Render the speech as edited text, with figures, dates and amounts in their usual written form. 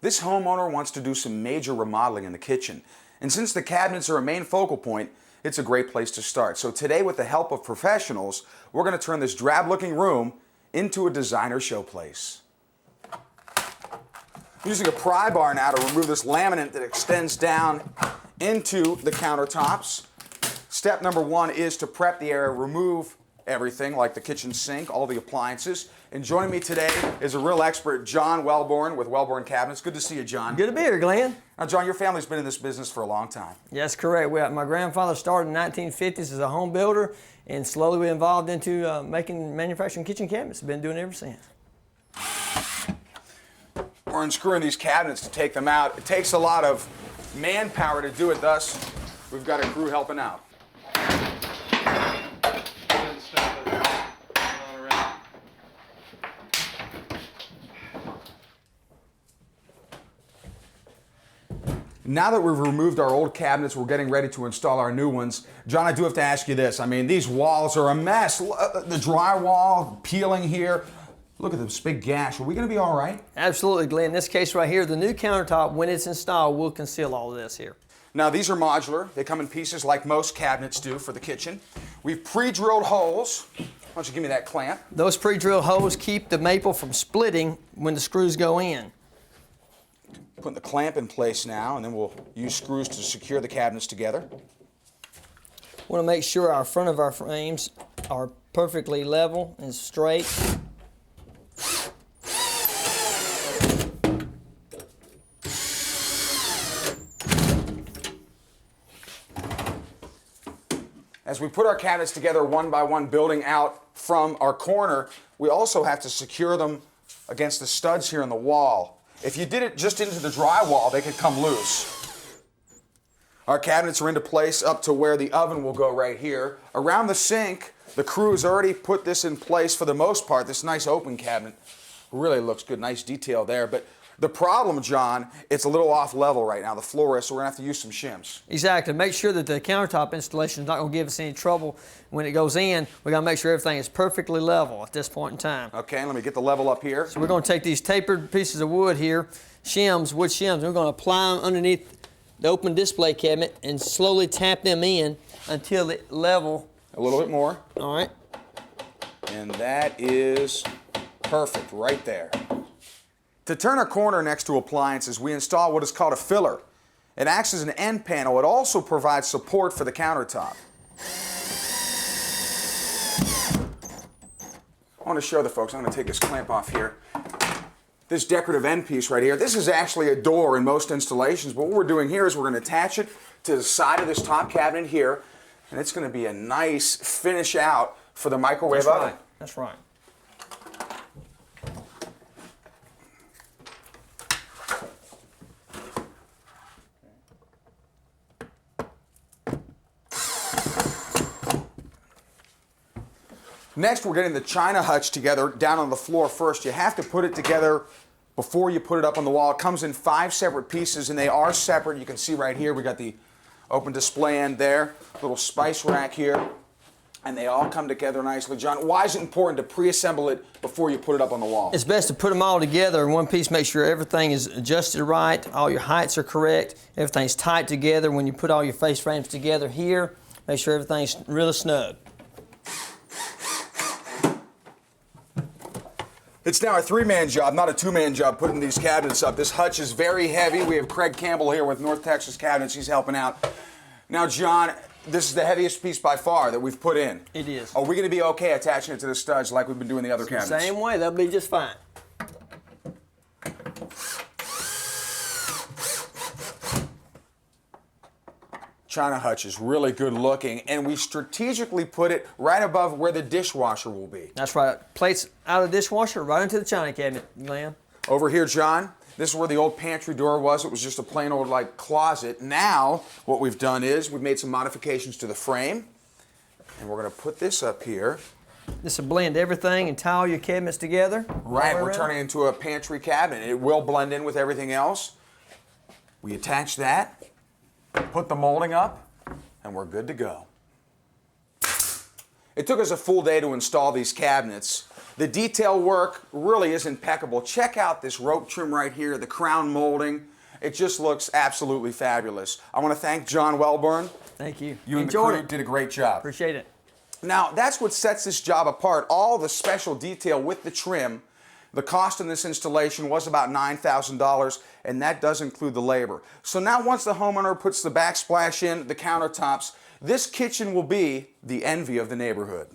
This homeowner wants to do some major remodeling in the kitchen. And since the cabinets are a main focal point, it's a great place to start. So today, with the help of professionals, we're going to turn this drab-looking room into a designer showplace. Using a pry bar now to remove this laminate that extends down into the countertops. Step number one is to prep the area, remove everything like the kitchen sink, all the appliances. And joining me today is a real expert, John Welborn with Welborn Cabinets. Good to see you, John. Good to be here, Glenn. Now, John, your family's been in this business for a long time. Yes, correct. My grandfather started in the 1950s as a home builder, and slowly we evolved into manufacturing kitchen cabinets. Been doing it ever since. We're unscrewing these cabinets to take them out. It takes a lot of manpower to do it, thus we've got a crew helping out. Now that we've removed our old cabinets, we're getting ready to install our new ones. John, I do have to ask you this. I mean, these walls are a mess. The drywall peeling here. Look at this big gash. Are we going to be all right? Absolutely, Glenn. In this case right here, the new countertop, when it's installed, will conceal all of this here. Now, these are modular. They come in pieces like most cabinets do for the kitchen. We've pre-drilled holes. Why don't you give me that clamp? Those pre-drilled holes keep the maple from splitting when the screws go in. Putting the clamp in place now, and then we'll use screws to secure the cabinets together. We want to make sure our front of our frames are perfectly level and straight. As we put our cabinets together one by one, building out from our corner, we also have to secure them against the studs here in the wall. If you did it just into the drywall, they could come loose. Our cabinets are into place up to where the oven will go right here. Around the sink, the crew has already put this in place for the most part. This nice open cabinet really looks good, nice detail there. But the problem, John, it's a little off level right now, the floor is, so we're gonna have to use some shims. Exactly. Make sure that the countertop installation is not gonna give us any trouble when it goes in. We gotta make sure everything is perfectly level at this point in time. Okay, let me get the level up here. So we're gonna take these tapered pieces of wood here, shims, wood shims, and we're gonna apply them underneath the open display cabinet and slowly tap them in until it level. A little bit more. All right. And that is perfect right there. To turn a corner next to appliances, we install what is called a filler. It acts as an end panel. It also provides support for the countertop. I want to show the folks, I'm going to take this clamp off here. This decorative end piece right here, this is actually a door in most installations, but what we're doing here is we're going to attach it to the side of this top cabinet here, and it's going to be a nice finish out for the microwave oven. Right. That's right. Next, we're getting the china hutch together down on the floor first. You have to put it together before you put it up on the wall. It comes in 5 separate pieces, and they are separate. You can see right here, we got the open display end there, little spice rack here, and they all come together nicely. John, why is it important to pre-assemble it before you put it up on the wall? It's best to put them all together in one piece, make sure everything is adjusted right, all your heights are correct, everything's tight together. When you put all your face frames together here, make sure everything's really snug. It's now a 3-man job, not a 2-man job, putting these cabinets up. This hutch is very heavy. We have Craig Campbell here with North Texas Cabinets. He's helping out. Now, John, this is the heaviest piece by far that we've put in. It is. Are we going to be okay attaching it to the studs like we've been doing the other cabinets? Same way, that'll be just fine. China hutch is really good looking, and we strategically put it right above where the dishwasher will be. That's right. Plates out of the dishwasher, right into the china cabinet, Glenn. Over here, John, this is where the old pantry door was. It was just a plain old like closet. Now, what we've done is we've made some modifications to the frame, and we're going to put this up here. This will blend everything and tie all your cabinets together. Right, we're turning it into a pantry cabinet. It will blend in with everything else. We attach that, put the molding up, and we're good to go. It took us a full day to install these cabinets, The detail work really is impeccable. Check out this rope trim right here, the crown molding. It just looks absolutely fabulous. I want to thank John Welburn. Thank you. You and Enjoyed the crew it. did a great job. Appreciate it. Now, that's what sets this job apart. All the special detail with the trim. The cost in this installation was about $9,000, and that does include the labor. So now once the homeowner puts the backsplash in, the countertops, this kitchen will be the envy of the neighborhood.